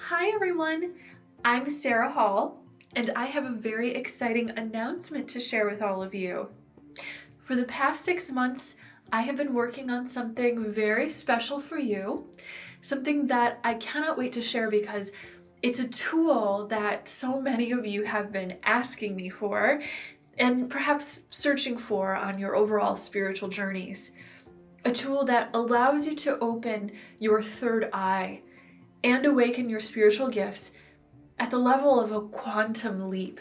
Hi everyone, I'm Sarah Hall, and I have a very exciting announcement to share with all of you. For the past 6 months, I have been working on something very special for you, something that I cannot wait to share because it's a tool that so many of you have been asking me for and perhaps searching for on your overall spiritual journeys. A tool that allows you to open your third eye and awaken your spiritual gifts at the level of a quantum leap.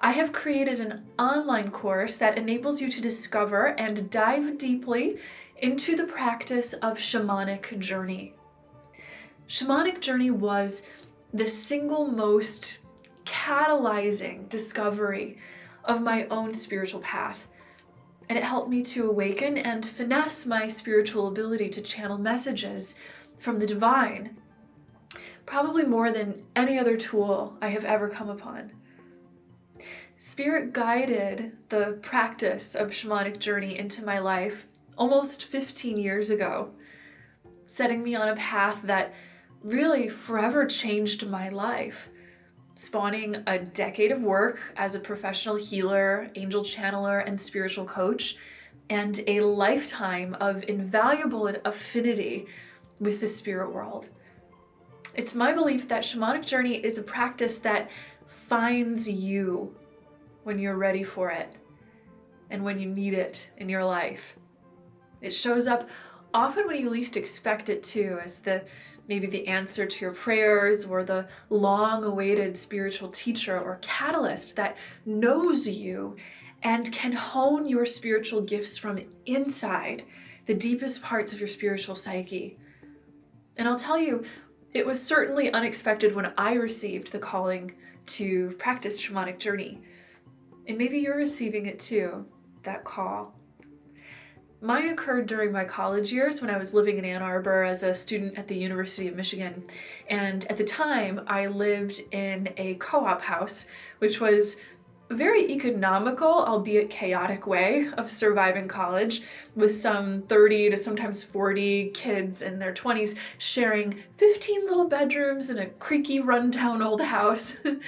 I have created an online course that enables you to discover and dive deeply into the practice of Shamanic Journey. Shamanic Journey was the single most catalyzing discovery of my own spiritual path, and it helped me to awaken and finesse my spiritual ability to channel messages from the divine, probably more than any other tool I have ever come upon. Spirit guided the practice of Shamanic Journey into my life almost 15 years ago, setting me on a path that really forever changed my life, spawning a decade of work as a professional healer, angel channeler, and spiritual coach, and a lifetime of invaluable affinity with the spirit world. It's my belief that Shamanic Journey is a practice that finds you when you're ready for it and when you need it in your life. It shows up often when you least expect it to, as maybe the answer to your prayers or the long-awaited spiritual teacher or catalyst that knows you and can hone your spiritual gifts from inside the deepest parts of your spiritual psyche. And I'll tell you, it was certainly unexpected when I received the calling to practice Shamanic Journey. And maybe you're receiving it too, that call. Mine occurred during my college years when I was living in Ann Arbor as a student at the University of Michigan. And at the time, I lived in a co-op house, which was a very economical, albeit chaotic way of surviving college, with some 30 to sometimes 40 kids in their 20s sharing 15 little bedrooms in a creaky, rundown old house. And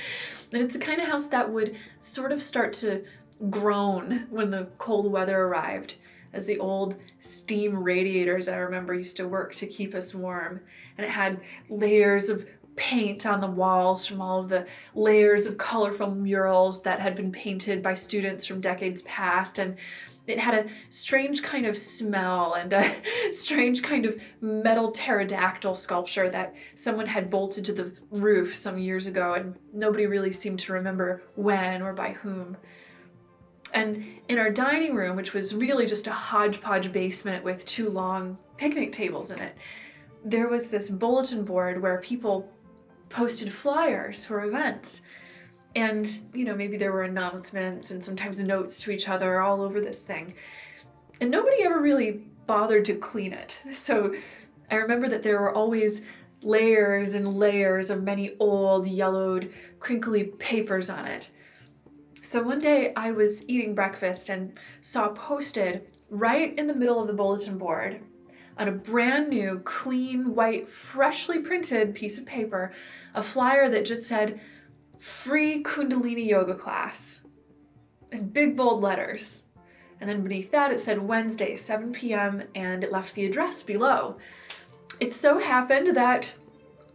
it's the kind of house that would sort of start to groan when the cold weather arrived, as the old steam radiators I remember used to work to keep us warm. And it had layers of paint on the walls from all of the layers of colorful murals that had been painted by students from decades past, and it had a strange kind of smell and a strange kind of metal pterodactyl sculpture that someone had bolted to the roof some years ago, and nobody really seemed to remember when or by whom. And in our dining room, which was really just a hodgepodge basement with 2 long picnic tables in it, there was this bulletin board where people posted flyers for events. And, maybe there were announcements and sometimes notes to each other all over this thing. And nobody ever really bothered to clean it. So I remember that there were always layers and layers of many old, yellowed, crinkly papers on it. So one day I was eating breakfast and saw posted right in the middle of the bulletin board, on a brand new, clean, white, freshly printed piece of paper, a flyer that just said, "Free Kundalini Yoga class," in big bold letters. And then beneath that it said Wednesday, 7 p.m., and it left the address below. It so happened that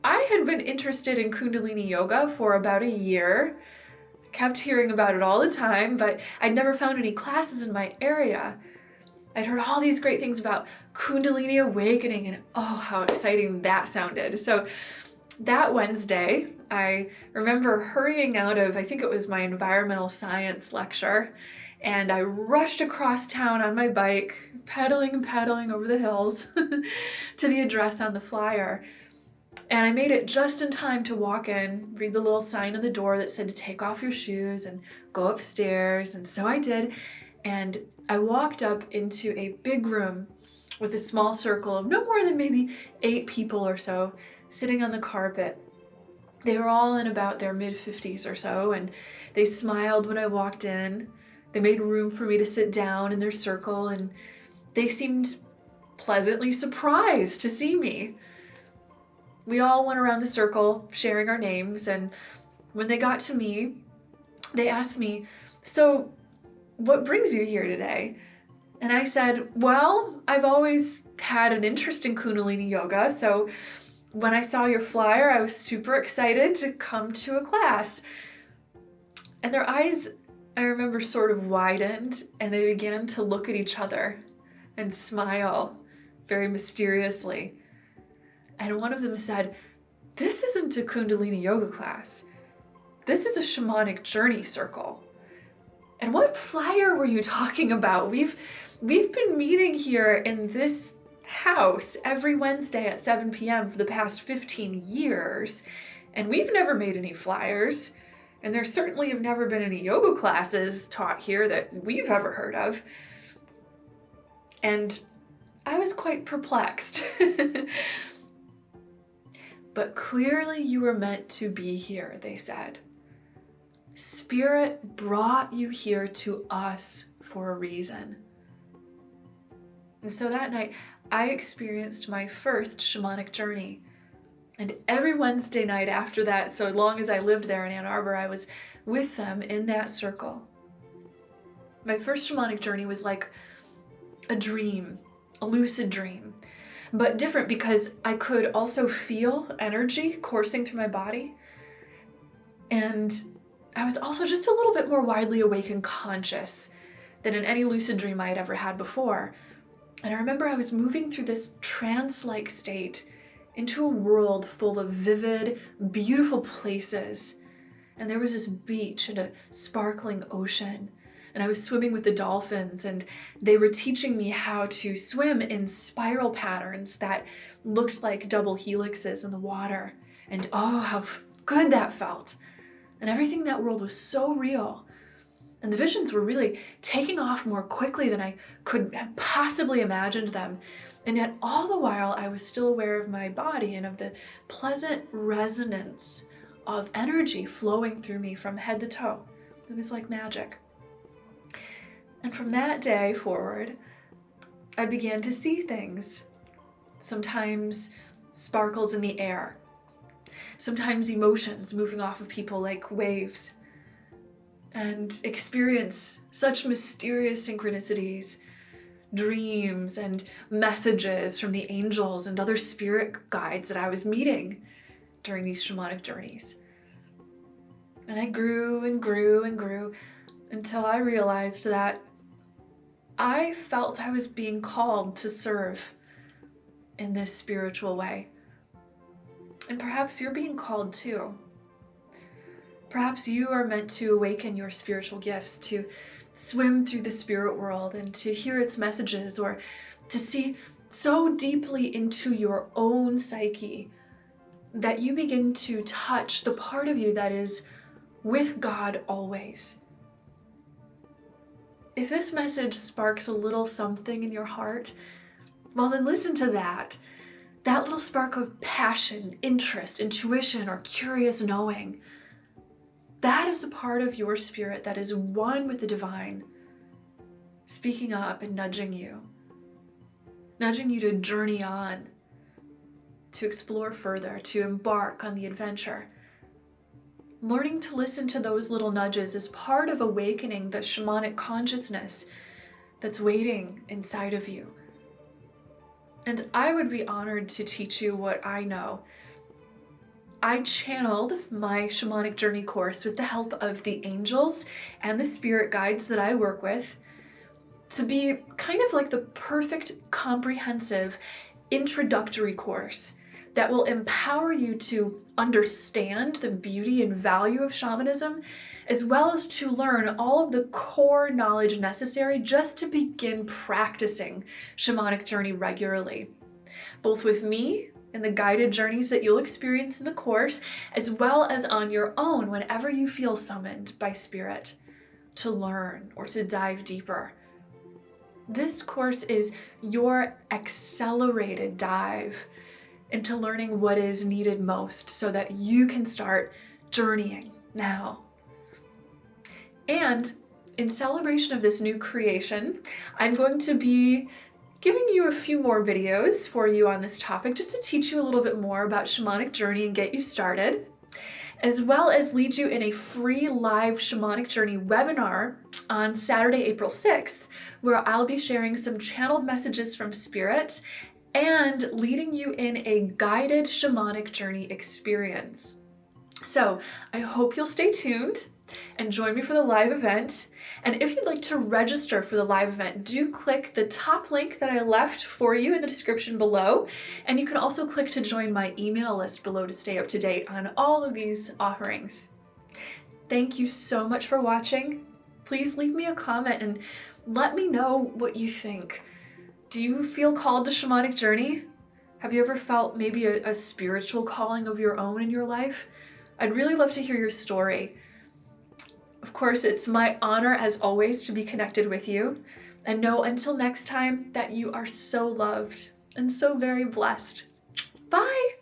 I had been interested in Kundalini Yoga for about a year, kept hearing about it all the time, but I'd never found any classes in my area. I'd heard all these great things about Kundalini awakening, and oh, how exciting that sounded. So that Wednesday, I remember hurrying out of, I think it was my environmental science lecture, and I rushed across town on my bike, pedaling and pedaling over the hills to the address on the flyer. And I made it just in time to walk in, read the little sign on the door that said to take off your shoes and go upstairs. And so I did. And I walked up into a big room with a small circle of no more than maybe 8 people or so sitting on the carpet. They were all in about their mid-50s or so, and they smiled when I walked in. They made room for me to sit down in their circle, and they seemed pleasantly surprised to see me. we all went around the circle sharing our names, and when they got to me, they asked me, "So what brings you here today?" And I said, "Well, I've always had an interest in Kundalini Yoga, so when I saw your flyer, I was super excited to come to a class." And their eyes, I remember, sort of widened, and they began to look at each other and smile very mysteriously. And one of them said, "This isn't a Kundalini Yoga class. This is a Shamanic Journey Circle. And what flyer were you talking about? We've been meeting here in this house every Wednesday at 7 p.m. for the past 15 years, and we've never made any flyers, and there certainly have never been any yoga classes taught here that we've ever heard of." And I was quite perplexed. "But clearly you were meant to be here," they said. "Spirit brought you here to us for a reason." And so that night, I experienced my first shamanic journey. And every Wednesday night after that, so long as I lived there in Ann Arbor, I was with them in that circle. My first shamanic journey was like a dream, a lucid dream, but different because I could also feel energy coursing through my body. And I was also just a little bit more widely awake and conscious than in any lucid dream I had ever had before. And I remember I was moving through this trance-like state into a world full of vivid, beautiful places. And there was this beach and a sparkling ocean. And I was swimming with the dolphins, and they were teaching me how to swim in spiral patterns that looked like double helixes in the water. And oh, how good that felt. And everything in that world was so real. And the visions were really taking off more quickly than I could have possibly imagined them. And yet all the while I was still aware of my body and of the pleasant resonance of energy flowing through me from head to toe. It was like magic. And from that day forward, I began to see things. Sometimes sparkles in the air. Sometimes emotions moving off of people like waves. And experience such mysterious synchronicities, dreams and messages from the angels and other spirit guides that I was meeting during these shamanic journeys. And I grew and grew and grew until I realized that I felt I was being called to serve in this spiritual way. And perhaps you're being called too. Perhaps you are meant to awaken your spiritual gifts, to swim through the spirit world and to hear its messages, or to see so deeply into your own psyche that you begin to touch the part of you that is with God always. If this message sparks a little something in your heart, well then listen to that. That little spark of passion, interest, intuition, or curious knowing. That is the part of your spirit that is one with the divine, speaking up and nudging you to journey on, to explore further, to embark on the adventure. Learning to listen to those little nudges is part of awakening the shamanic consciousness that's waiting inside of you. And I would be honored to teach you what I know. I channeled my Shamanic Journey Course with the help of the angels and the spirit guides that I work with to be kind of like the perfect, comprehensive, introductory course that will empower you to understand the beauty and value of shamanism, as well as to learn all of the core knowledge necessary just to begin practicing Shamanic Journey regularly, both with me and the guided journeys that you'll experience in the course, as well as on your own whenever you feel summoned by spirit to learn or to dive deeper. This course is your accelerated dive into learning what is needed most so that you can start journeying now. And in celebration of this new creation, I'm going to be giving you a few more videos for you on this topic just to teach you a little bit more about Shamanic Journey and get you started, as well as lead you in a free live Shamanic Journey webinar on Saturday, April 6th, where I'll be sharing some channeled messages from Spirit and leading you in a guided Shamanic Journey experience. So I hope you'll stay tuned and join me for the live event. And if you'd like to register for the live event, do click the top link that I left for you in the description below. And you can also click to join my email list below to stay up to date on all of these offerings. Thank you so much for watching. Please leave me a comment and let me know what you think. Do you feel called to Shamanic Journey? Have you ever felt maybe a spiritual calling of your own in your life? I'd really love to hear your story. Of course, it's my honor as always to be connected with you, and know until next time that you are so loved and so very blessed. Bye!